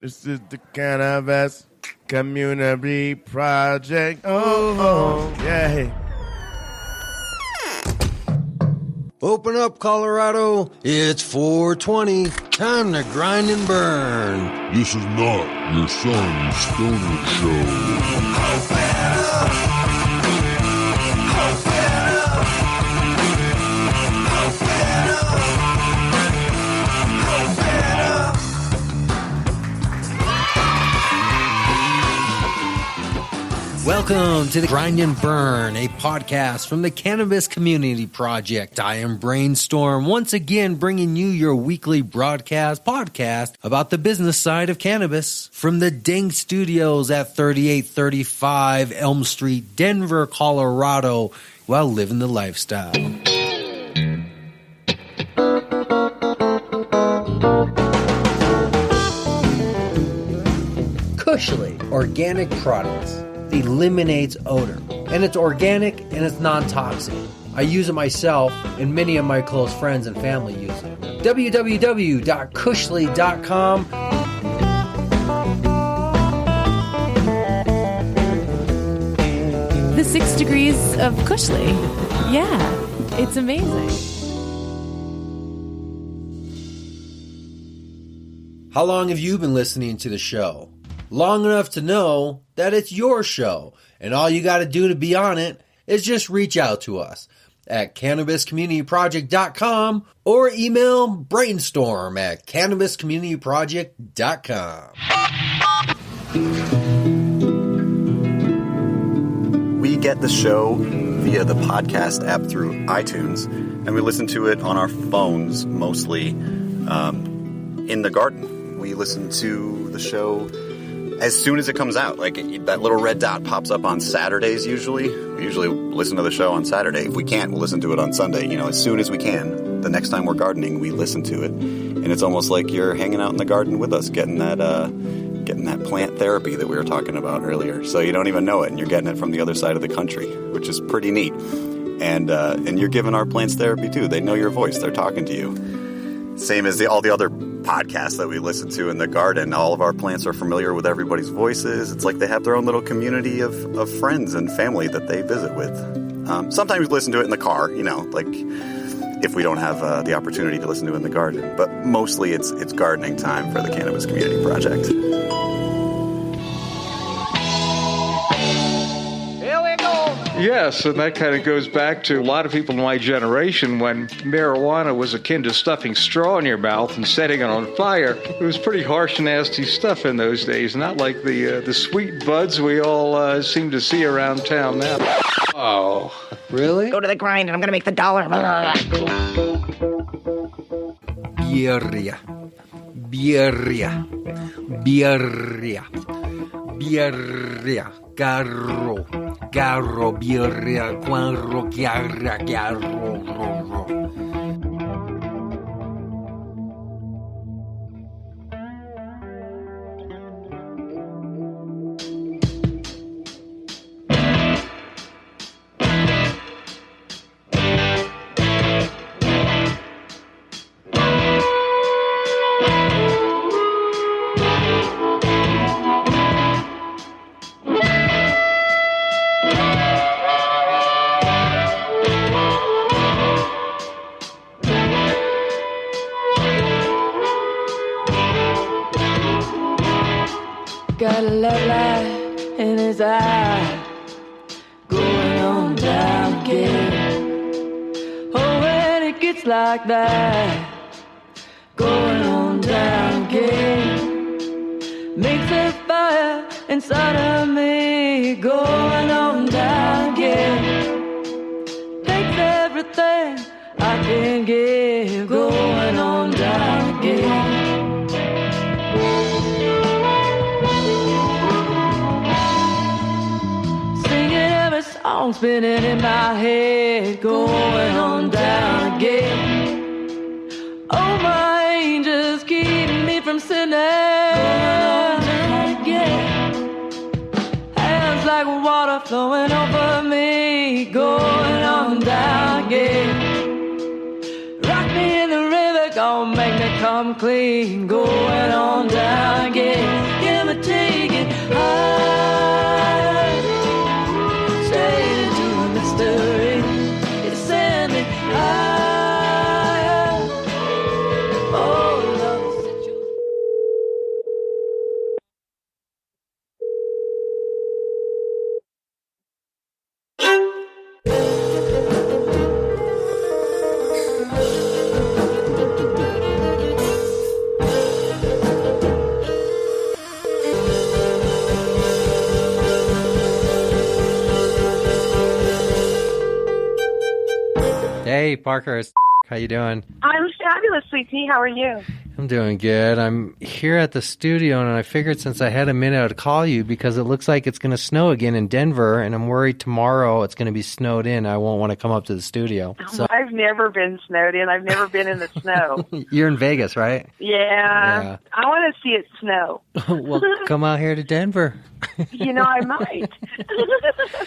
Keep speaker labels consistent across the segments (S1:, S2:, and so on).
S1: This is the Cannabis Community Project. Oh, yeah.
S2: Open up, Colorado. It's 420. Time to grind and burn.
S3: This is not your son's stoner show.
S2: Welcome to the Grind and Burn, a podcast from the Cannabis Community Project. I am Brainstorm, once again bringing you your weekly podcast about the business side of cannabis. From the Ding Studios at 3835 Elm Street, Denver, Colorado, while living the lifestyle. Cushly Organic Products eliminates odor, and it's organic and it's non-toxic. I use it myself, and many of my close friends and family use it. www.cushly.com.
S4: The 6 degrees of Cushly. Yeah, it's amazing.
S2: How long have you been listening to the show? Long enough to know that it's your show, and all you got to do to be on it is just reach out to us at cannabiscommunityproject.com or email brainstorm at cannabiscommunityproject.com.
S5: We get the show via the podcast app through iTunes, and we listen to it on our phones mostly in the garden. We listen to the show as soon as it comes out. Like, that little red dot pops up on Saturdays usually. We usually listen to the show on Saturday. If we can't, we'll listen to it on Sunday. You know, as soon as we can. The next time we're gardening, we listen to it. And it's almost like you're hanging out in the garden with us, getting that plant therapy that we were talking about earlier. So you don't even know it, and you're getting it from the other side of the country, which is pretty neat. And you're giving our plants therapy too. They know your voice. They're talking to you. Same as all the other podcasts that we listen to in the garden. All of our plants are familiar with everybody's voices. It's like they have their own little community of friends and family that they visit with. Sometimes we listen to it in the car, you know, like if we don't have the opportunity to listen to it in the garden. But mostly it's gardening time for the Cannabis Community Project.
S6: Yes, and that kind of goes back to a lot of people in my generation when marijuana was akin to stuffing straw in your mouth and setting it on fire. It was pretty harsh, nasty stuff in those days, not like the sweet buds we all seem to see around town now. Oh,
S2: really?
S7: Go to the grind and I'm going to make the dollar.
S2: Birria. Carro, birria, cuarro, chiarro.
S8: Got a love light in his eye, going on down again. Oh, when it gets like that, going on down again, makes a fire inside of me, going on down again. Takes everything I can give, going on down again. Song spinning in my head, going on down again. Oh, my angels keep me from sinning, going on down again. Hands like water flowing over me, going on down again. Rock me in the river, gonna make me come clean, going on down again.
S2: Hey, Parker. How you doing?
S7: I'm fabulous, sweetie. How are you?
S2: I'm doing good. I'm here at the studio, and I figured since I had a minute, I'd call you because it looks like it's going to snow again in Denver, and I'm worried tomorrow it's going to be snowed in. I won't want to come up to the studio. So
S7: I've never been snowed in. I've never been in the snow.
S2: You're in Vegas, right?
S7: Yeah. I want to see it snow.
S2: Well, come out here to Denver.
S7: I might.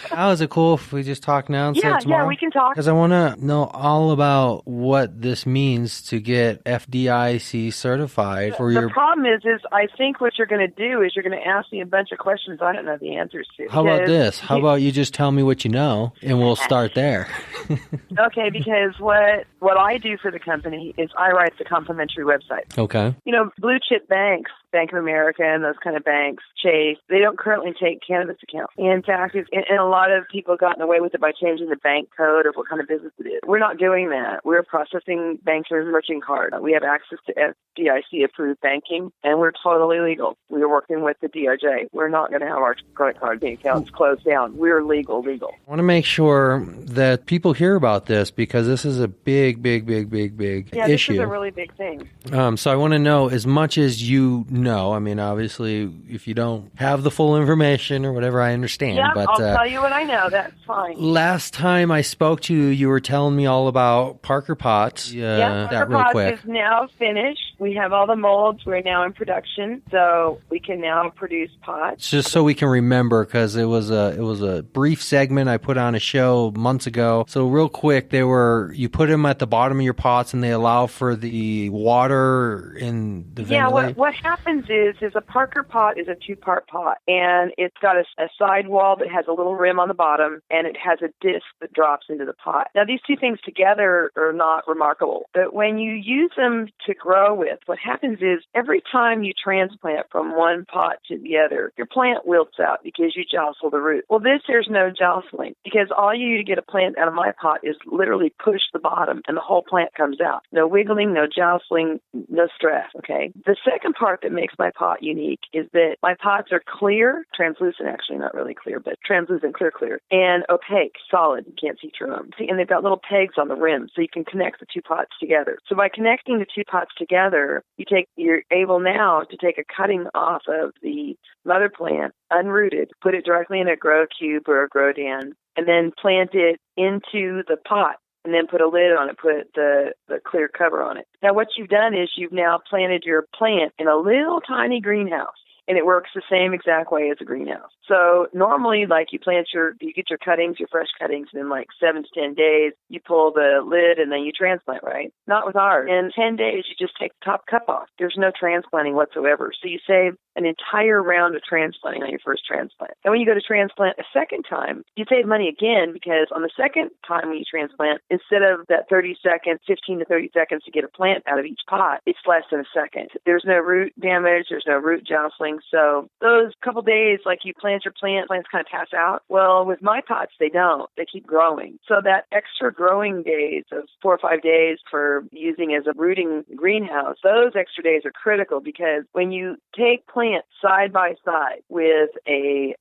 S2: How is it cool if we just talk now instead of tomorrow?
S7: Yeah, we can talk.
S2: Because I want to know all about what this means to get FDIC certified for your...
S7: The problem is I think what you're going to do is you're going to ask me a bunch of questions I don't know the answers to.
S2: How about this? How about you just tell me what you know, and we'll start there.
S7: Okay, because what I do for the company is I write the complimentary website.
S2: Okay.
S7: Blue chip banks, Bank of America and those kind of banks, Chase, they don't currently take cannabis accounts. In fact, and a lot of people gotten away with it by changing the bank code of what kind of business it is. We're not doing that. We're processing bankers' merchant cards. We have access to FDIC-approved banking, and we're totally legal. We're working with the DOJ. We're not going to have our credit card bank accounts closed down. We're legal.
S2: I want to make sure that people hear about this because this is a big issue.
S7: Yeah, this is a really big thing.
S2: So I want to know as much as you know. I mean, obviously, if you don't have the full information or whatever, I understand.
S7: Yeah,
S2: but,
S7: I'll tell you what I know. That's fine.
S2: Last time I spoke to you, you were telling me all about Parker Pots.
S7: Parker Pots is now finished. We have all the molds. We're now in production, so we can now produce pots.
S2: Just so we can remember, because it was a brief segment I put on a show months ago. So real quick, you put them at the bottom of your pots, and they allow for the water in the ventilation.
S7: Yeah, what happens is a Parker pot is a two-part pot, and it's got a side wall that has a little rim on the bottom, and it has a disc that drops into the pot. Now, these two things together are not remarkable, but when you use them to grow with, what happens is every time you transplant from one pot to the other, your plant wilts out because you jostle the root. Well, there's no jostling because all you do to get a plant out of my pot is literally push the bottom, and the whole plant comes out. No wiggling, no jostling, no stress, okay? The second part that makes my pot unique is that my pots are clear, translucent, actually not really clear, but translucent, clear, and opaque, solid. You can't see through them. And they've got little pegs on the rim, so you can connect the two pots together. So by connecting the two pots together, you're able now to take a cutting off of the mother plant, unrooted, put it directly in a grow cube or a grow den, and then plant it into the pot. And then put a lid on it, put the clear cover on it. Now, what you've done is you've now planted your plant in a little tiny greenhouse, and it works the same exact way as a greenhouse. So normally, you get your cuttings, your fresh cuttings, and in 7 to 10 days, you pull the lid and then you transplant, right? Not with ours. In 10 days, you just take the top cup off. There's no transplanting whatsoever. So you save an entire round of transplanting on your first transplant. And when you go to transplant a second time, you save money again because on the second time when you transplant, instead of that 15 to 30 seconds to get a plant out of each pot, it's less than a second. There's no root damage. There's no root jostling. So those couple days, you plant your plants kind of pass out. Well, with my pots, they don't. They keep growing. So that extra growing days of 4 or 5 days for using as a rooting greenhouse, those extra days are critical because when you take plants side by side with a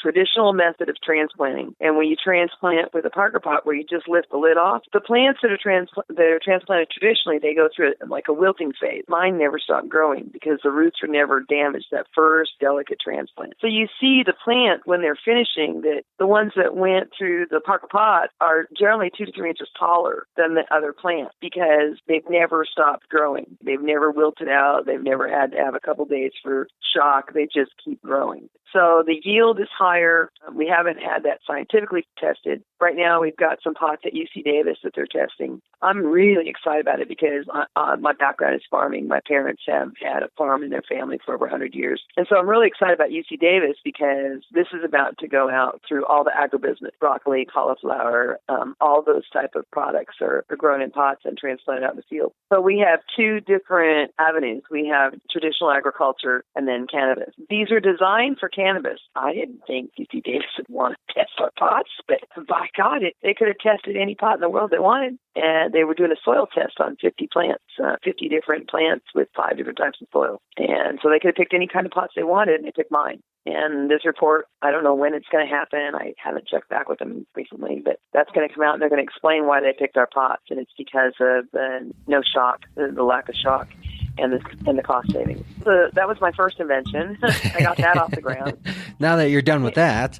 S7: traditional method of transplanting, and when you transplant with a Parker pot where you just lift the lid off, the plants that are transplanted traditionally, they go through a wilting phase. Mine never stopped growing because the roots are never damaged that first delicate transplant. So you see the plant when they're finishing that the ones that went through the Parker pot are generally 2 to 3 inches taller than the other plant because they've never stopped growing. They've never wilted out. They've never had to have a couple days for shock. They just keep growing. So the yield is higher. We haven't had that scientifically tested. Right now, we've got some pots at UC Davis that they're testing. I'm really excited about it because my background is farming. My parents have had a farm in their family for over 100 years. And so I'm really excited about UC Davis because this is about to go out through all the agribusiness. Broccoli, cauliflower, all those type of products are grown in pots and transplanted out in the field. So we have 2 different avenues. We have traditional agriculture and then cannabis. These are designed for cannabis. I didn't think UC Davis would want to test our pots, but by God, they could have tested any pot in the world they wanted. And they were doing a soil test on 50 plants, 50 different plants with 5 different types of soil. And so they could have picked any kind of pots they wanted, and they picked mine. And this report, I don't know when it's going to happen. I haven't checked back with them recently, but that's going to come out, and they're going to explain why they picked our pots. And it's because of no shock, the lack of shock, and the cost savings. So that was my first invention. I got that off the ground.
S2: Now that you're done with that.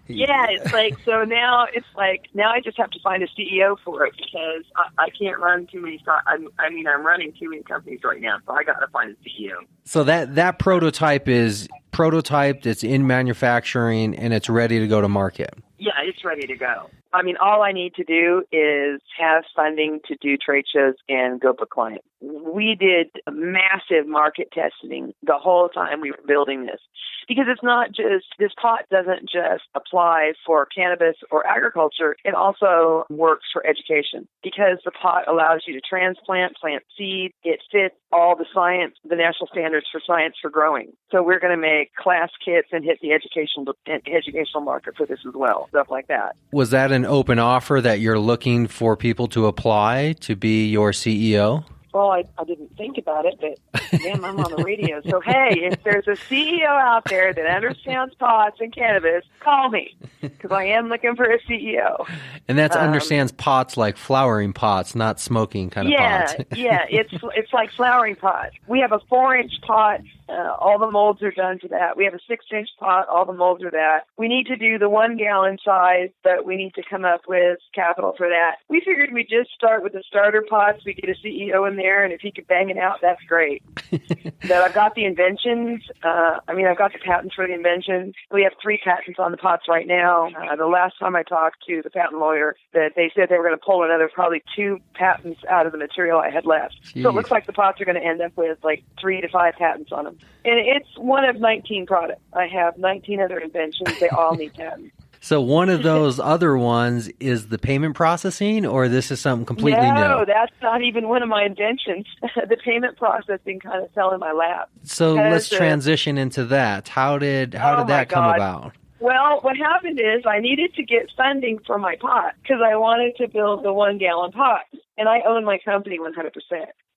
S7: Yeah, it's like, so now I just have to find a CEO for it, because I can't run too many. I'm running too many companies right now, so I got to find a CEO.
S2: So that prototype is prototyped, it's in manufacturing, and it's ready to go to market.
S7: Yeah, it's ready to go. I mean, all I need to do is have funding to do trade shows and go book clients. We did massive market testing the whole time we were building this, because it's not just, this pot doesn't just apply for cannabis or agriculture. It also works for education, because the pot allows you to transplant, plant seed. It fits all the science, the national standards for science for growing. So we're going to make class kits and hit the educational market for this as well, stuff like that.
S2: Was that an open offer that you're looking for people to apply to be your CEO?
S7: Well, I didn't think about it, but damn, I'm on the radio. So, hey, if there's a CEO out there that understands pots and cannabis, call me, because I am looking for a CEO.
S2: And that understands pots like flowering pots, not smoking kind of pots.
S7: Yeah, it's like flowering pots. We have a 4-inch pot. All the molds are done to that. We have a 6-inch pot. All the molds are that. We need to do the 1-gallon size, but we need to come up with capital for that. We figured we'd just start with the starter pots. We get a CEO in there, and if he could bang it out, that's great. But I've got the inventions. I've got the patents for the inventions. We have 3 patents on the pots right now. The last time I talked to the patent lawyer, that they said they were going to pull another probably 2 patents out of the material I had left. Jeez. So it looks like the pots are going to end up with like 3 to 5 patents on them. And it's one of 19 products. I have 19 other inventions. They all need patents.
S2: So one of those other ones is the payment processing, or this is something completely new?
S7: No, that's not even one of my inventions. The payment processing kind of fell in my lap.
S2: So let's transition into that. How did that come about?
S7: Well, what happened is I needed to get funding for my pot, because I wanted to build the 1-gallon pot, and I own my company 100%.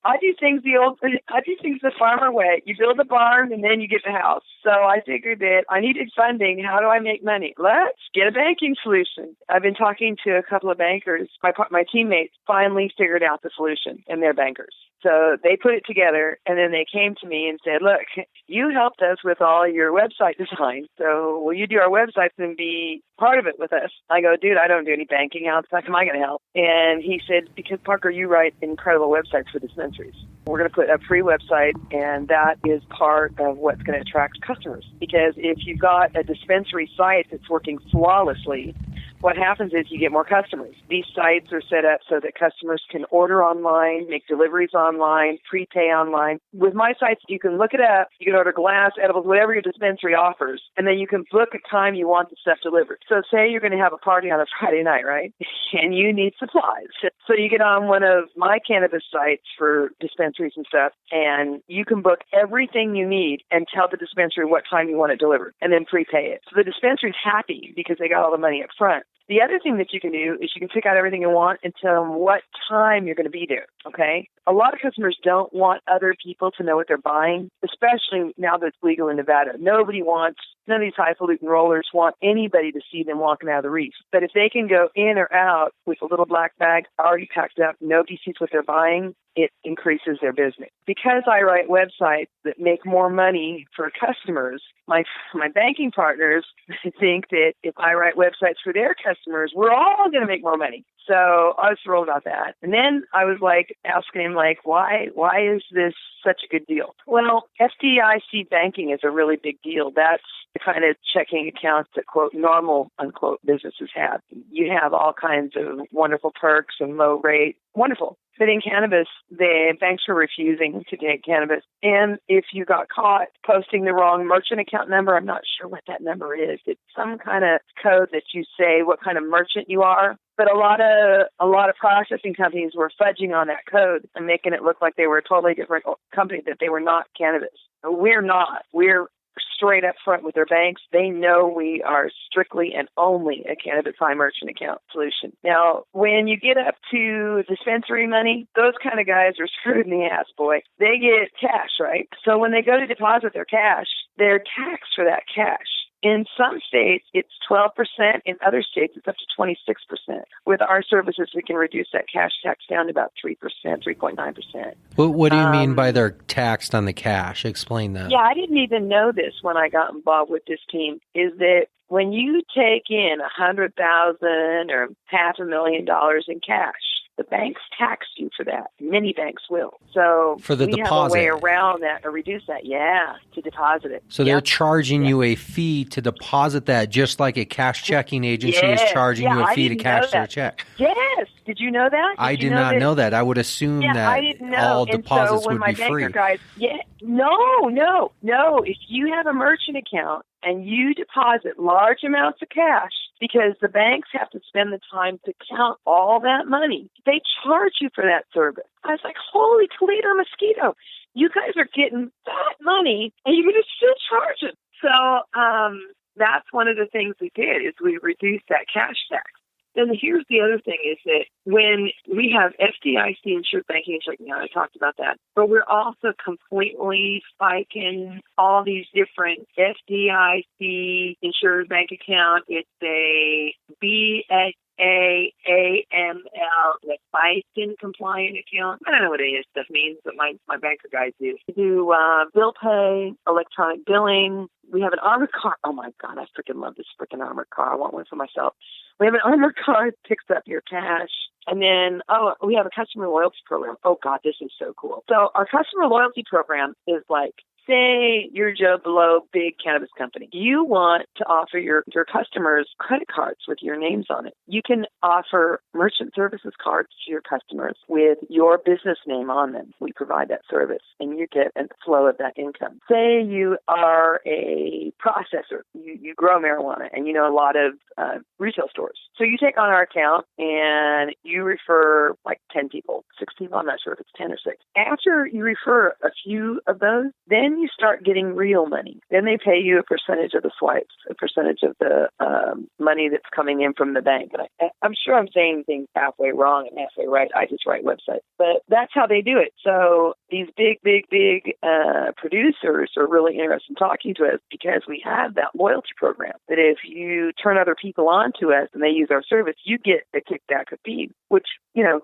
S7: I do things the farmer way. You build a barn and then you get the house. So I figured that I needed funding. How do I make money? Let's get a banking solution. I've been talking to a couple of bankers. My teammates finally figured out the solution, and they're bankers. So they put it together, and then they came to me and said, look, you helped us with all your website design, so will you do our websites and be part of it with us? I go, dude, I don't do any banking. How am I going to help? And he said, because Parker, you write incredible websites for dispensaries. We're going to put a free website, and that is part of what's going to attract customers. Because if you've got a dispensary site that's working flawlessly, what happens is you get more customers. These sites are set up so that customers can order online, make deliveries online, prepay online. With my sites, you can look it up. You can order glass, edibles, whatever your dispensary offers, and then you can book a time you want the stuff delivered. So say you're going to have a party on a Friday night, right? And you need supplies. So you get on one of my cannabis sites for dispensaries and stuff, and you can book everything you need and tell the dispensary what time you want it delivered, and then prepay it. So the dispensary's happy because they got all the money up front. The other thing that you can do is you can pick out everything you want and tell them what time you're going to be there, okay? A lot of customers don't want other people to know what they're buying, especially now that it's legal in Nevada. None of these highfalutin rollers want anybody to see them walking out of the reef. But if they can go in or out with a little black bag already packed up, nobody sees what they're buying, it increases their business. Because I write websites that make more money for customers, my banking partners think that if I write websites for their customers, we're all going to make more money. So I was thrilled about that. And then I was asking him, why is this such a good deal? Well, FDIC banking is a really big deal. That's the kind of checking accounts that, quote, normal, unquote, businesses have. You have all kinds of wonderful perks and low rate. Wonderful. But in cannabis, the banks were refusing to take cannabis. And if you got caught posting the wrong merchant account number, I'm not sure what that number is. It's some kind of code that you say what kind of merchant you are. But a lot of processing companies were fudging on that code and making it look like they were a totally different company, that they were not cannabis. We're not. We're straight up front with their banks. They know we are strictly and only a cannabis high merchant account solution. Now, when you get up to dispensary money, those kind of guys are screwed in the ass, boy. They get cash, right? So when they go to deposit their cash, they're taxed for that cash. In some states, it's 12%. In other states, it's up to 26%. With our services, we can reduce that cash tax down to about 3%, 3.9%.
S2: What do you mean by they're taxed on the cash? Explain that.
S7: Yeah, I didn't even know this when I got involved with this team, is that when you take in $100,000 or $500,000 in cash, the banks tax you for that. Many banks will. So
S2: for the
S7: we
S2: deposit.
S7: have a way around that or reduce that, to deposit it.
S2: So they're charging you a fee to deposit that, just like a cash checking agency is charging you a fee to cash their check.
S7: Yes. Did you know that?
S2: I did not know that. I would assume that
S7: I didn't know.
S2: all
S7: And
S2: deposits
S7: so when
S2: would
S7: my
S2: be free.
S7: banker guys, no. If you have a merchant account and you deposit large amounts of cash, because the banks have to spend the time to count all that money, they charge you for that service. I was like, holy Toledo mosquito. You guys are getting that money and you're going to still charge it. So that's one of the things we did is we reduced that cash tax. Then here's the other thing is that when we have FDIC insured banking and checking account, I talked about that, but we're also completely spiking all these different FDIC insured bank account. It's a BSA AML, the FISTIN compliant account. I don't know what any of this stuff means, but my banker guys do. We do bill pay, electronic billing. We have an armored car. Oh, my God, I freaking love this freaking armored car. I want one for myself. We have an armored car that picks up your cash. And then, we have a customer loyalty program. Oh, God, this is so cool. So our customer loyalty program is like, say you're Joe Blow, big cannabis company. You want to offer your customers credit cards with your names on it. You can offer merchant services cards to your customers with your business name on them. We provide that service, and you get a flow of that income. Say you are a processor. You grow marijuana, and you know a lot of retail stores. So you take on our account, and you refer like 10 people, 6 people. I'm not sure if it's 10 or 6. After you refer a few of those, then you start getting real money. Then they pay you a percentage of the swipes, a percentage of the money that's coming in from the bank. And I'm sure I'm saying things halfway wrong and halfway right. I just write websites. But that's how they do it. So these big producers are really interested in talking to us because we have that loyalty program that if you turn other people on to us and they use our service, you get a kickback of fees, which,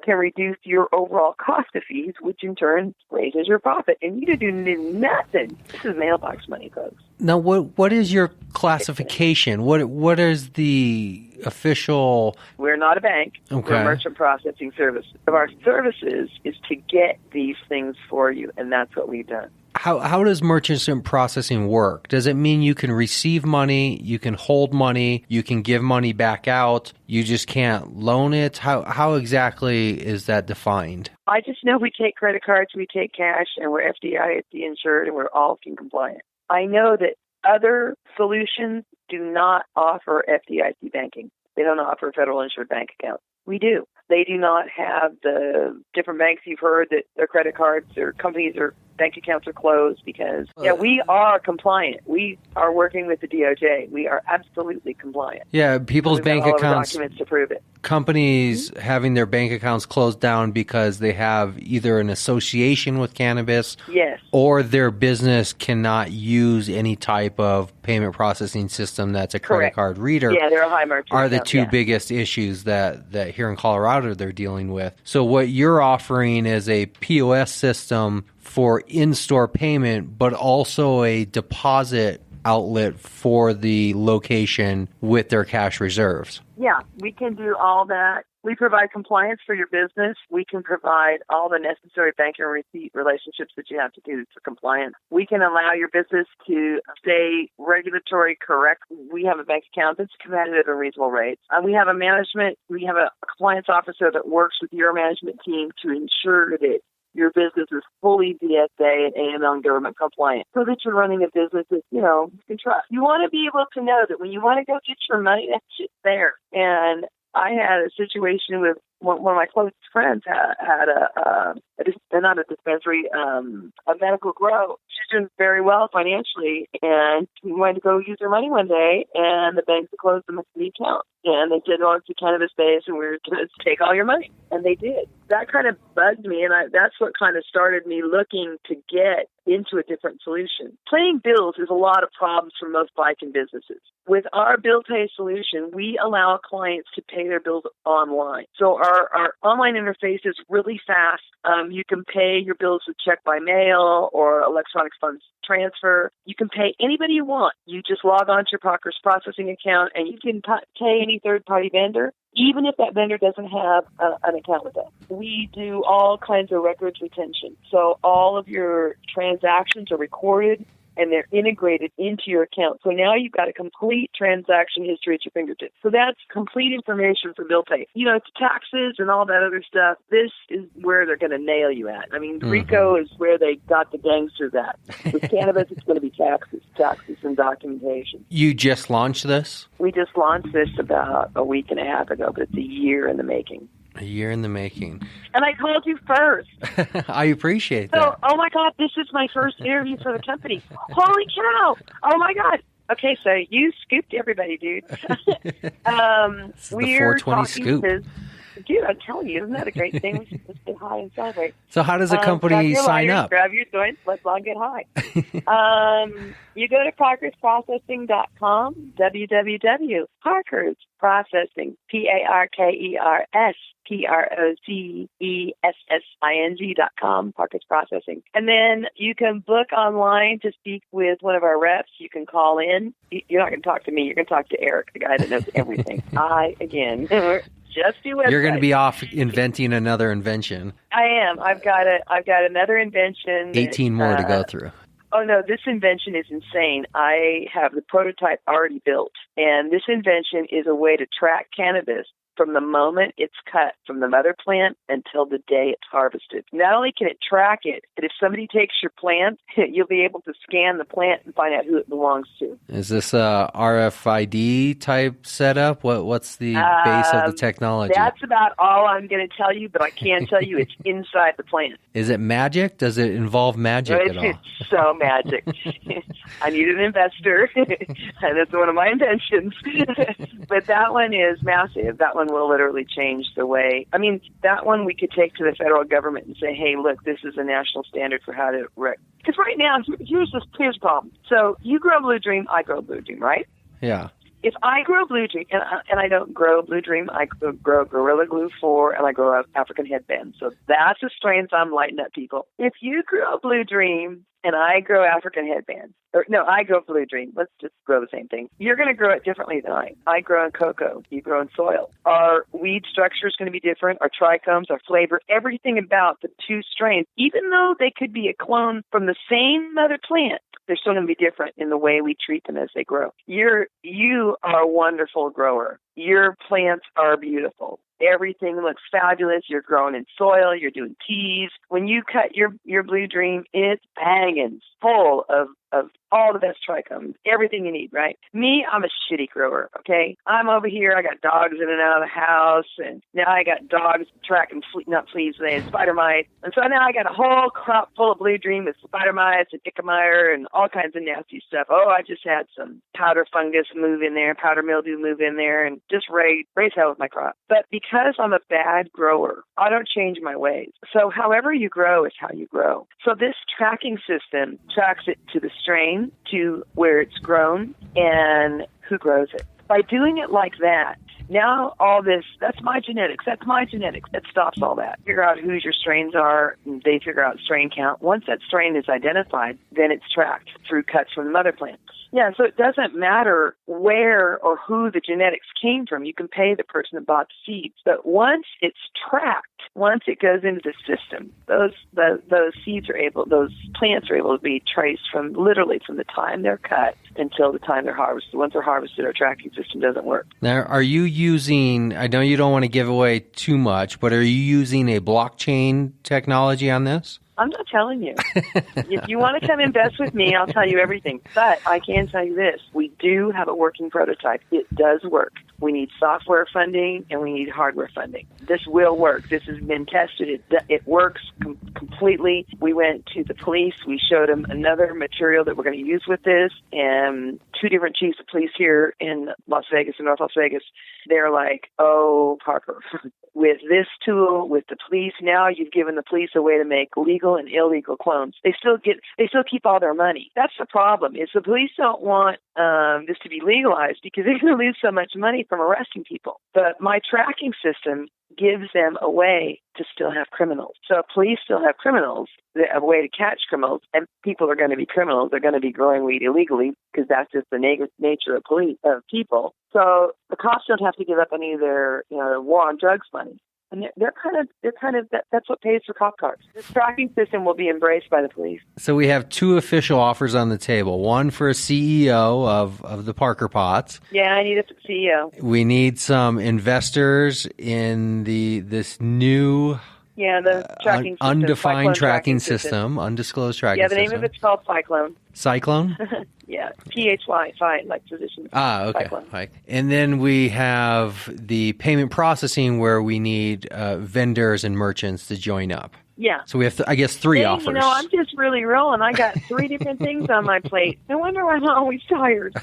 S7: can reduce your overall cost of fees, which in turn raises your profit. And you do nothing. This is mailbox money, folks.
S2: Now, what is your classification? What is the official? We're
S7: not a bank.
S2: Okay.
S7: We're a merchant processing service. Our services is to get these things for you, and that's what we've done.
S2: How does merchant processing work? Does it mean you can receive money, you can hold money, you can give money back out, you just can't loan it? How exactly is that defined?
S7: I just know we take credit cards, we take cash, and we're FDIC insured, and we're all compliant. I know that other solutions do not offer FDIC banking. They don't offer federal insured bank accounts. We do. They do not have the different banks you've heard that their credit cards or companies or bank accounts are closed because, we are compliant. We are working with the DOJ. We are absolutely compliant.
S2: Yeah, people's bank accounts.
S7: Documents to prove it.
S2: Companies having their bank accounts closed down because they have either an association with cannabis,
S7: yes,
S2: or their business cannot use any type of payment processing system that's a credit card reader.
S7: Yeah, they're a high merchant.
S2: Are the two biggest issues that here in Colorado they're dealing with. So what you're offering is a POS system for in-store payment, but also a deposit outlet for the location with their cash reserves.
S7: Yeah, we can do all that. We provide compliance for your business. We can provide all the necessary bank and receipt relationships that you have to do for compliance. We can allow your business to stay regulatory correct. We have a bank account that's competitive and reasonable rates. We have a compliance officer that works with your management team to ensure that your business is fully BSA and AML and government compliant so that you're running a business that, you can trust. You want to be able to know that when you want to go get your money, that shit's there. And I had a situation with one of my closest friends had not a dispensary, a medical grow. She's doing very well financially, and we wanted to go use her money one day, and the bank closed the account. And they said, oh, it's a cannabis base, and we're going to take all your money. And they did. That kind of bugged me, and that's what kind of started me looking to get into a different solution. Paying bills is a lot of problems for most FDIC businesses. With our bill pay solution, we allow clients to pay their bills online. So our online interface is really fast. You can pay your bills with check by mail or electronic funds transfer. You can pay anybody you want. You just log on to your Parker's processing account, and you can pay any third-party vendor, even if that vendor doesn't have an account with us. We do all kinds of records retention. So all of your transactions are recorded, and they're integrated into your account. So now you've got a complete transaction history at your fingertips. So that's complete information for bill pay. You know, it's taxes and all that other stuff. This is where they're going to nail you at. I mean, RICO is where they got the gangsters at. With cannabis, it's going to be taxes and documentation.
S2: You just launched this?
S7: We just launched this about a week and a half ago, but it's a year in the making.
S2: A year in the making.
S7: And I called you first.
S2: I appreciate that.
S7: So, oh my God, this is my first interview for the company. Holy cow. Oh my God. Okay, so you scooped everybody, dude.
S2: This is the 420 scoop.
S7: Dude, I'm telling you, isn't that a great thing? We should just get high and celebrate.
S2: So how does a company sign up?
S7: Grab your joints, let's all get high. You go to parkersprocessing.com, www.parkersprocessing, ParkersProcessing.com, Parkers Processing. And then you can book online to speak with one of our reps. You can call in. You're not going to talk to me. You're going to talk to Eric, the guy that knows everything. Just do website.
S2: You're going to be off inventing another invention.
S7: I am. I've got another invention.
S2: 18 more to go through.
S7: Oh, no, this invention is insane. I have the prototype already built, and this invention is a way to track cannabis from the moment it's cut from the mother plant until the day it's harvested. Not only can it track it, but if somebody takes your plant, you'll be able to scan the plant and find out who it belongs to.
S2: Is this a RFID type setup? What's the base of the technology?
S7: That's about all I'm going to tell you, but I can tell you it's inside the plant.
S2: Is it magic? Does it involve magic at all?
S7: It's so magic. I need an investor, and it's one of my inventions. But that one is massive. That one will literally change the way. I mean, that one we could take to the federal government and say, hey, look, this is a national standard for how to... Because right now, here's the problem. So you grow Blue Dream, I grow Blue Dream, right?
S2: Yeah.
S7: If I grow Blue Dream, and I don't grow Blue Dream, I grow Gorilla Glue 4, and I grow African Headband. So that's the strains I'm lighting up, people. If you grow Blue Dream and I grow African Headband, I grow Blue Dream. Let's just grow the same thing. You're going to grow it differently than I. I grow in cocoa. You grow in soil. Our weed structure is going to be different. Our trichomes, our flavor, everything about the two strains, even though they could be a clone from the same mother plant, they're still going to be different in the way we treat them as they grow. You are a wonderful grower. Your plants are beautiful. Everything looks fabulous. You're growing in soil. You're doing teas. When you cut your Blue Dream, it's banging, full of all the best trichomes, everything you need, right? Me, I'm a shitty grower, okay? I'm over here. I got dogs in and out of the house, and now I got dogs tracking, not fleas, spider mites. And so now I got a whole crop full of Blue Dream with spider mites and Ickemeyer and all kinds of nasty stuff. Oh, I just had some powder fungus move in there, powder mildew move in there, and just raise hell with my crop. But because I'm a bad grower, I don't change my ways. So however you grow is how you grow. So this tracking system tracks it to the strain, to where it's grown, and who grows it. By doing it like that, now all this, that's my genetics, that stops all that. Figure out who your strains are, and they figure out strain count. Once that strain is identified, then it's tracked through cuts from the mother plant. Yeah, so it doesn't matter where or who the genetics came from. You can pay the person that bought the seeds. But once it's tracked, once it goes into the system, those plants are able to be traced from the time they're cut until the time they're harvested. Once they're harvested, our tracking system doesn't work.
S2: Now, are you using, I know you don't want to give away too much, but are you using a blockchain technology on this?
S7: I'm not telling you. If you want to come invest with me, I'll tell you everything. But I can tell you this. We do have a working prototype. It does work. We need software funding, and we need hardware funding. This will work. This has been tested. It works completely. We went to the police. We showed them another material that we're going to use with this, and 2 different chiefs of police here in Las Vegas and North Las Vegas, they're like, oh, Parker, with this tool, with the police, now you've given the police a way to make legal and illegal clones. They still keep all their money. That's the problem, is the police don't want this to be legalized because they're going to lose so much money from arresting people. But my tracking system gives them a way to still have criminals. So if police still have criminals, a way to catch criminals, and people are going to be criminals. They're going to be growing weed illegally because that's just the nature of people. So the cops don't have to give up any of their war on drugs money. And that's what pays for cop cars. This tracking system will be embraced by the police.
S2: So we have 2 official offers on the table. One for a CEO of the Parker Pots.
S7: Yeah, I need a CEO.
S2: We need some investors in this new
S7: the tracking system,
S2: undefined tracking system, undisclosed tracking system.
S7: Yeah, the name of it's called Cyclone.
S2: Cyclone?
S7: Yeah, PHY, phi, like physician.
S2: Okay.
S7: Cyclone.
S2: And then we have the payment processing where we need vendors and merchants to join up.
S7: Yeah.
S2: So we have, I guess, 3 offers.
S7: I'm just really rolling. I got 3 different things on my plate. No wonder I'm always tired.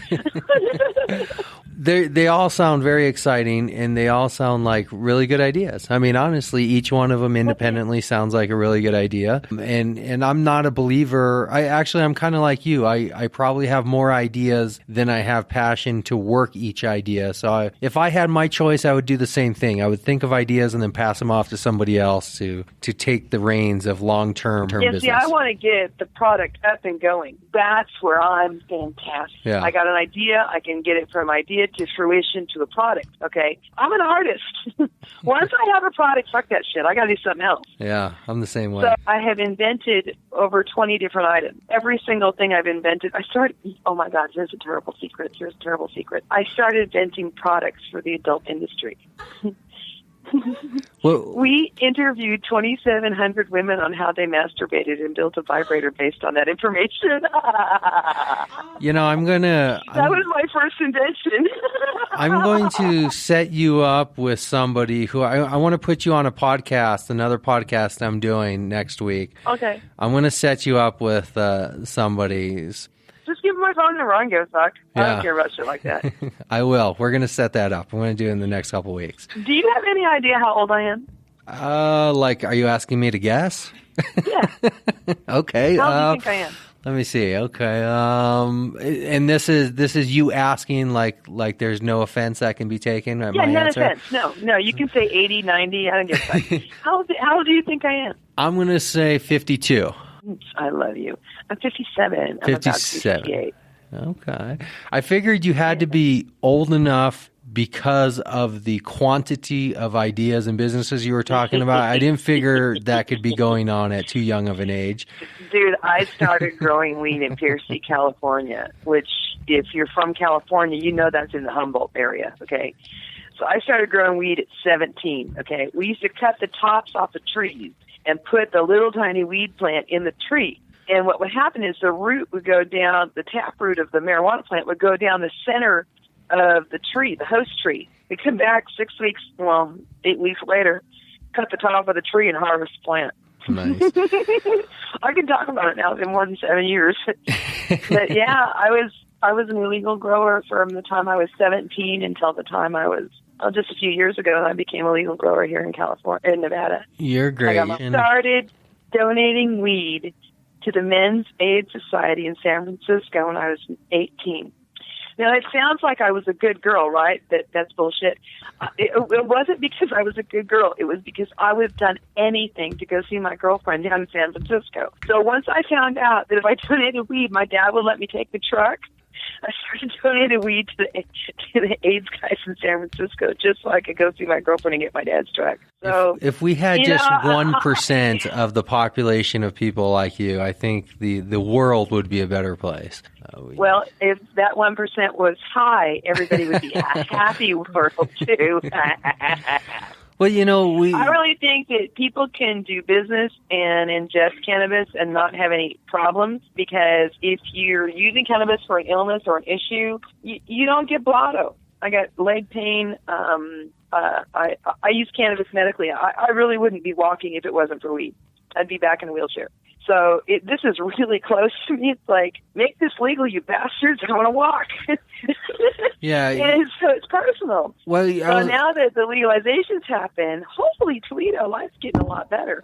S2: They all sound very exciting, and they all sound like really good ideas. I mean, honestly, each one of them independently sounds like a really good idea. And I'm not a believer. I'm kind of like you. I probably have more ideas than I have passion to work each idea. So if I had my choice, I would do the same thing. I would think of ideas and then pass them off to somebody else to take the reins of long-term business.
S7: I want to get the product up and going. That's where I'm fantastic.
S2: Yeah.
S7: I got an idea. I can get it from idea to fruition to a product. Okay, I'm an artist. Once I have a product, fuck that shit. I got to do something else.
S2: Yeah, I'm the same way.
S7: So I have invented over 20 different items. Every single thing I've invented, oh my God, here's a terrible secret. I started inventing products for the adult industry.
S2: Well,
S7: we interviewed 2,700 women on how they masturbated and built a vibrator based on that information.
S2: That
S7: was my first invention.
S2: I'm going to set you up with somebody who I want to put you on a podcast, another podcast I'm doing next week.
S7: Okay.
S2: I'm going to set you up with somebody's.
S7: Just give them my phone number. I don't give a fuck.
S2: Yeah.
S7: I don't care about shit like that.
S2: I will. We're going to set that up. I'm going to do it in the next couple weeks.
S7: Do you have any idea how old I am?
S2: Are you asking me to guess?
S7: Yeah.
S2: Okay.
S7: How do you think I am?
S2: Let me see. Okay. And this is you asking like there's no offense that can be taken at my answer?
S7: Offense. No. You can say 80, 90. I don't give a fuck. How old do you think I am?
S2: I'm going to say 52.
S7: I love you. I'm 57. I'm about to be 58.
S2: Okay. I figured you had to be old enough because of the quantity of ideas and businesses you were talking about. I didn't figure that could be going on at too young of an age.
S7: Dude, I started growing weed in Pierce, California, which if you're from California, you know that's in the Humboldt area, okay? So I started growing weed at 17, okay? We used to cut the tops off the trees and put the little tiny weed plant in the tree. And what would happen is the root would go down, the taproot of the marijuana plant would go down the center of the tree, the host tree. We come back 8 weeks later, cut the top of the tree and harvest the plant.
S2: Nice.
S7: I can talk about it now. It's been more than 7 years. But yeah, I was an illegal grower from the time I was 17 until the time I was just a few years ago, I became a legal grower here in California, in Nevada.
S2: You're great.
S7: I started donating weed to the Men's Aid Society in San Francisco when I was 18. Now, it sounds like I was a good girl, right? That's bullshit. It wasn't because I was a good girl. It was because I would have done anything to go see my girlfriend down in San Francisco. So once I found out that if I donated weed, my dad would let me take the truck, I started donating weed to the AIDS guys in San Francisco just so I could go see my girlfriend and get my dad's truck. So
S2: if we had just 1% of the population of people like you, I think the world would be a better place.
S7: Well, if that 1% was high, everybody would be a happy world too.
S2: Well,
S7: I really think that people can do business and ingest cannabis and not have any problems, because if you're using cannabis for an illness or an issue, you don't get blotto. I got leg pain. I use cannabis medically. I really wouldn't be walking if it wasn't for weed. I'd be back in a wheelchair. So this is really close to me. It's like, make this legal, you bastards. I want to walk.
S2: Yeah.
S7: And so it's personal.
S2: Well,
S7: so now that the legalizations happen, hopefully Toledo, life's getting a lot better.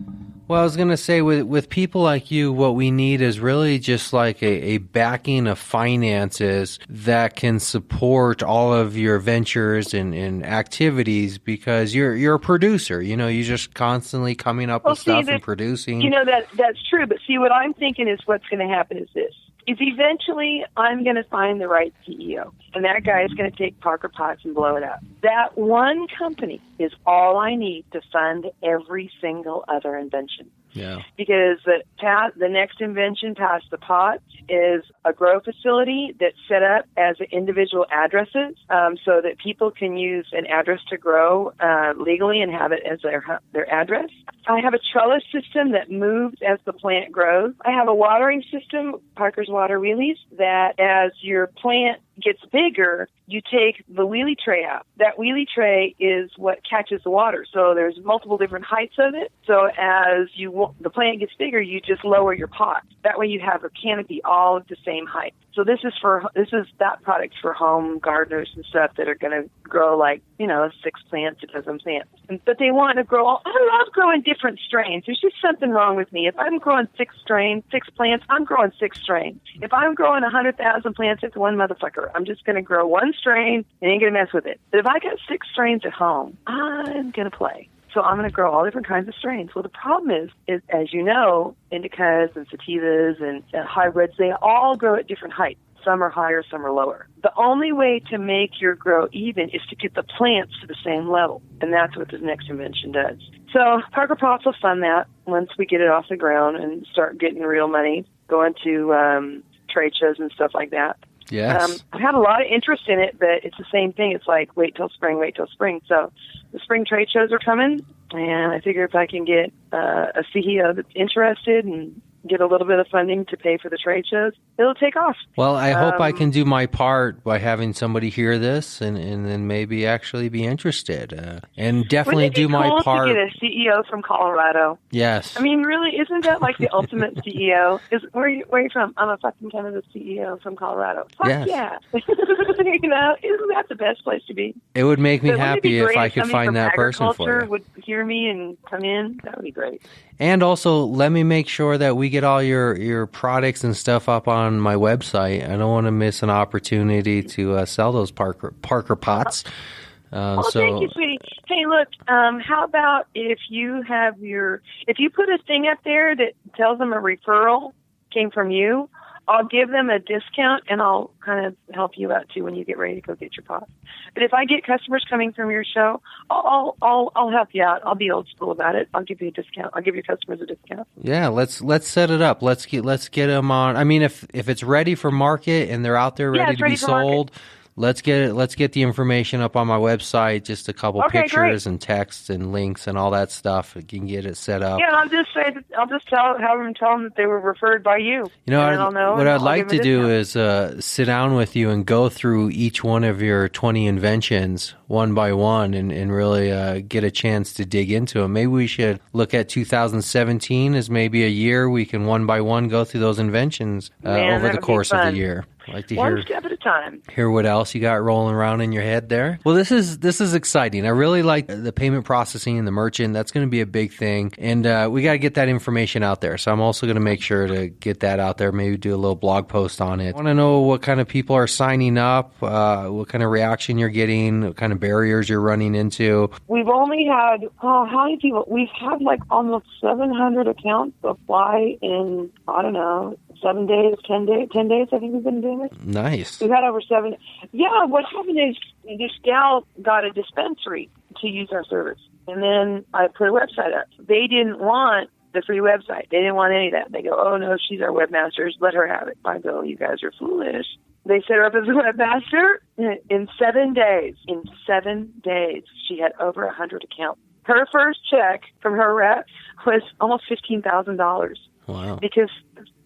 S2: Well, I was going to say, with people like you, what we need is really just like a backing of finances that can support all of your ventures and activities, because you're a producer. You know, you're just constantly coming up with stuff and producing.
S7: You know, that's true. But see, what I'm thinking is what's going to happen is this. Is eventually I'm going to find the right CEO, and that guy is going to take Parker Potts and blow it up. That one company is all I need to fund every single other invention.
S2: Yeah.
S7: Because the Next Invention past the pot is a grow facility that's set up as individual addresses, so that people can use an address to grow legally and have it as their address. I have a trellis system that moves as the plant grows. I have a watering system, Parker's Water Wheelies, that as your plant gets bigger, you take the wheelie tray out. That wheelie tray is what catches the water. So there's multiple different heights of it. So as the plant gets bigger, you just lower your pot. That way you have a canopy all at the same height. So this is that product for home gardeners and stuff that are going to grow 6 plants, a dozen plants. But they want to grow. I love growing different strains. There's just something wrong with me. If I'm growing 6 plants, I'm growing 6 strains. If I'm growing 100,000 plants, it's one motherfucker. I'm just going to grow one strain and ain't going to mess with it. But if I got 6 strains at home, I'm going to play. So I'm going to grow all different kinds of strains. Well, the problem is, as you know, indicas and sativas and hybrids, they all grow at different heights. Some are higher, some are lower. The only way to make your grow even is to get the plants to the same level, and that's what this Next Invention does. So Parker Potts will fund that once we get it off the ground and start getting real money, going to trade shows and stuff like that.
S2: Yes.
S7: I've had a lot of interest in it, but it's the same thing. It's like, wait till spring. So the spring trade shows are coming, and I figure if I can get a CEO that's interested and get a little bit of funding to pay for the trade shows, it'll take off.
S2: Well, I hope I can do my part by having somebody hear this and then maybe actually be interested. And definitely do my part.
S7: To get a CEO from Colorado.
S2: Yes.
S7: I mean, really, isn't that like the ultimate CEO? Where are you from? I'm a fucking Cannabis CEO from Colorado. Fuck
S2: yes.
S7: Yeah. You know, isn't that the best place to be?
S2: It would make me happy if I could find that person for you.
S7: Would hear me and come in. That would be great.
S2: And also, let me make sure that we get all your products and stuff up on my website. I don't want to miss an opportunity to sell those Parker Pots.
S7: Thank you, sweetie. Hey, look, how about if you put a thing up there that tells them a referral came from you, I'll give them a discount, and I'll kind of help you out too when you get ready to go get your pot. But if I get customers coming from your show, I'll help you out. I'll be old school about it. I'll give you a discount. I'll give your customers a discount.
S2: Yeah, let's set it up. Let's get them on. I mean, if it's ready for market and they're out there ready to be sold. Let's get the information up on my website. Just a couple pictures and text and links and all that stuff. You can get it set up.
S7: Yeah, I'll just tell them that they were referred by you.
S2: You know, what I'd like to do is sit down with you and go through each one of your 20 inventions one by one and really get a chance to dig into them. Maybe we should look at 2017 as maybe a year we can one by one go through those inventions over the course of the year. I'd like to
S7: one step at a time.
S2: Hear what else you got rolling around in your head there. Well, this is exciting. I really like the payment processing and the merchant. That's going to be a big thing, and we got to get that information out there. So I'm also going to make sure to get that out there. Maybe do a little blog post on it. I want to know what kind of people are signing up, what kind of reaction you're getting, what kind of barriers you're running into.
S7: We've only had how many people? We've had like almost 700 accounts apply in 7 days, 10 days. I think we've been doing it.
S2: Nice.
S7: We've had over 7. Yeah, what happened is this gal got a dispensary to use our service. And then I put a website up. They didn't want the free website. They didn't want any of that. They go, oh, no, she's our webmaster. Let her have it. I go, you guys are foolish. They set her up as a webmaster. In 7 days, she had over 100 accounts. Her first check from her rep was almost $15,000.
S2: Wow.
S7: Because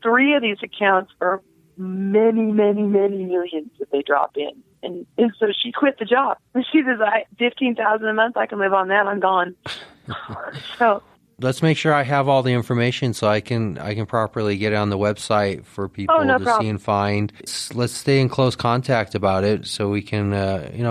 S7: 3 of these accounts are many, many, many millions that they drop in. And so she quit the job. She says, $15,000 a month, I can live on that. I'm gone. So
S2: let's make sure I have all the information so I can properly get it on the website for people to see and find. Let's stay in close contact about it so we can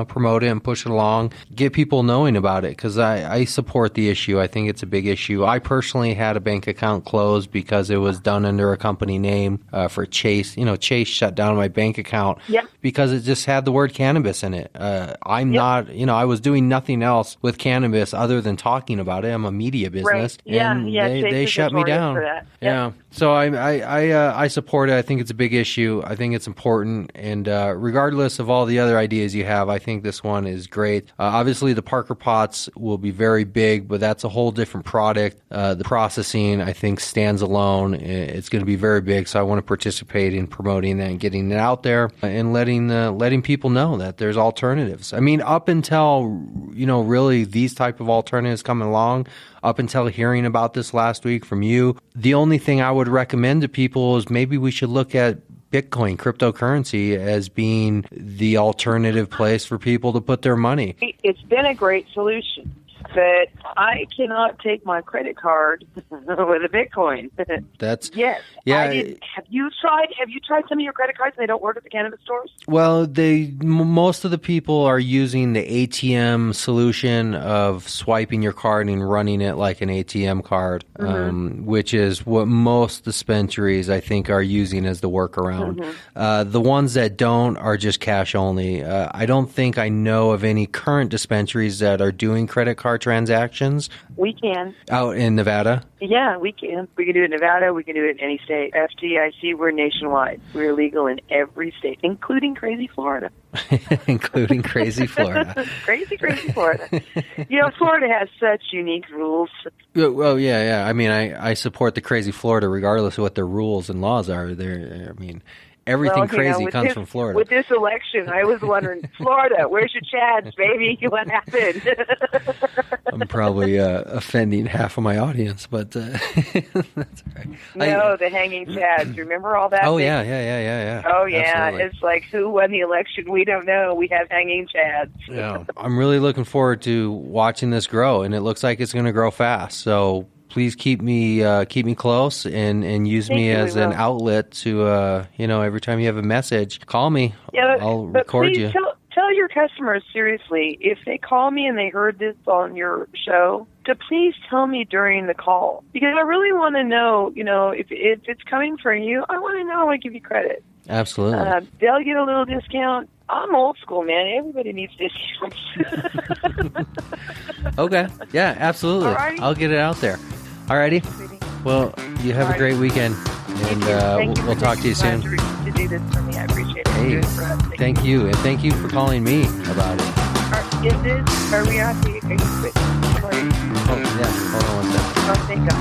S2: promote it and push it along, get people knowing about it, because I support the issue. I think it's a big issue. I personally had a bank account closed because it was done under a company name for Chase. Chase shut down my bank account because it just had the word cannabis in it. I'm not, I was doing nothing else with cannabis other than talking about it. I'm a media business.
S7: Right.
S2: And they shut me down.
S7: For that.
S2: Yeah. So I support it. I think it's a big issue. I think it's important. And regardless of all the other ideas you have, I think this one is great. Obviously, the Parker pots will be very big, but that's a whole different product. The processing, I think, stands alone. It's going to be very big. So I want to participate in promoting that and getting it out there and letting people know that there's alternatives. I mean, up until, really these type of alternatives coming along, up until hearing about this last week from you, the only thing I would recommend to people is maybe we should look at Bitcoin, cryptocurrency, as being the alternative place for people to put their money.
S7: It's been a great solution, but I cannot take my credit card with a Bitcoin.
S2: That's
S7: yes.
S2: Yeah.
S7: Have you tried some of your credit cards and they don't work at the cannabis stores?
S2: Well, most of the people are using the ATM solution of swiping your card and running it like an ATM card, which is what most dispensaries, I think, are using as the workaround. The ones that don't are just cash only. I don't think I know of any current dispensaries that are doing credit card transactions.
S7: We can.
S2: Out in Nevada?
S7: Yeah, we can. We can do it in Nevada. We can do it in any state. FDIC, we're nationwide. We're legal in every state, including crazy Florida.
S2: Including crazy Florida.
S7: Crazy Florida. Florida has such unique rules.
S2: Well, yeah. I mean, I support the crazy Florida regardless of what their rules and laws are. Everything crazy comes from Florida.
S7: With this election, I was wondering, Florida, where's your Chads, baby? What happened?
S2: I'm probably offending half of my audience, but that's all right.
S7: No, the hanging Chads. Remember all that?
S2: Oh, yeah.
S7: Oh, yeah.
S2: Absolutely.
S7: It's like, who won the election? We don't know. We have hanging Chads.
S2: Yeah. I'm really looking forward to watching this grow, and it looks like it's going to grow fast. So please keep me close and use me as an outlet to every time you have a message, call me.
S7: Yeah,
S2: I'll record you.
S7: Tell your customers seriously, if they call me and they heard this on your show, to please tell me during the call, because I really want to know. If it's coming from you, I want to know. I want to give you credit.
S2: Absolutely.
S7: They'll get a little discount. I'm old school, man. Everybody needs discounts.
S2: Okay. Yeah, absolutely.
S7: Alrighty.
S2: I'll get it out there. Alrighty. Well, you have a great weekend, and we'll talk to you soon.
S7: To do this for me, I appreciate it.
S2: Hey, thank you, and thank you for calling me about it.
S7: Are we on? Are you quit?
S2: Oh, yeah. Hold on one second.
S7: Oh, thank God.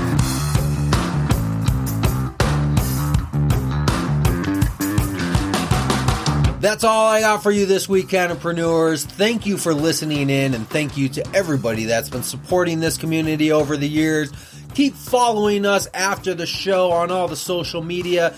S2: That's all I got for you this week, Cannapreneurs. Thank you for listening in, and thank you to everybody that's been supporting this community over the years. Keep following us after the show on all the social media,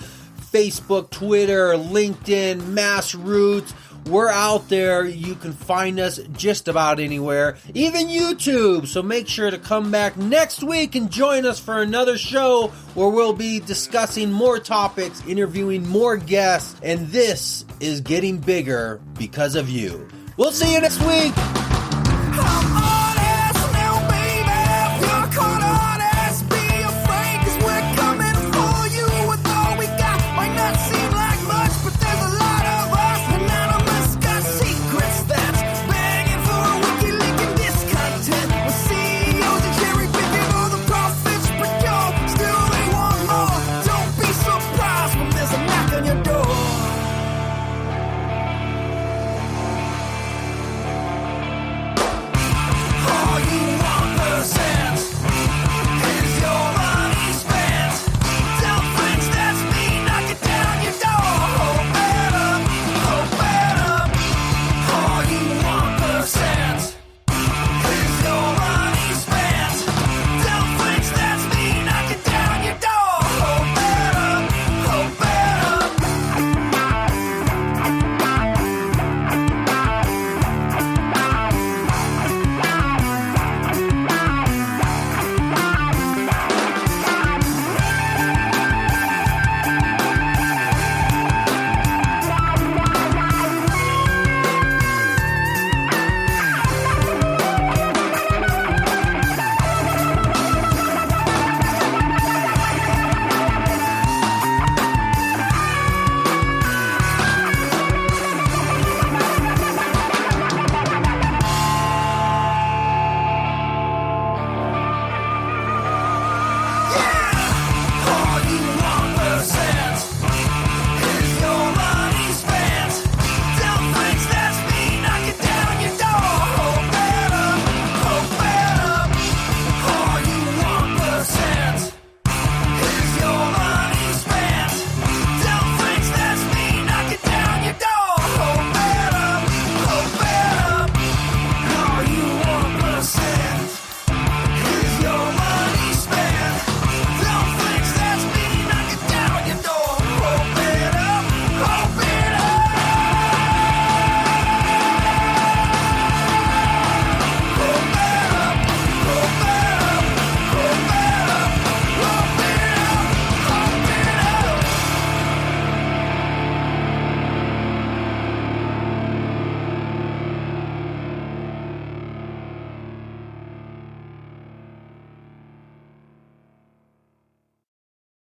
S2: Facebook, Twitter, LinkedIn, Massroots. We're out there. You can find us just about anywhere, even YouTube. So make sure to come back next week and join us for another show where we'll be discussing more topics, interviewing more guests, and this is getting bigger because of you. We'll see you next week.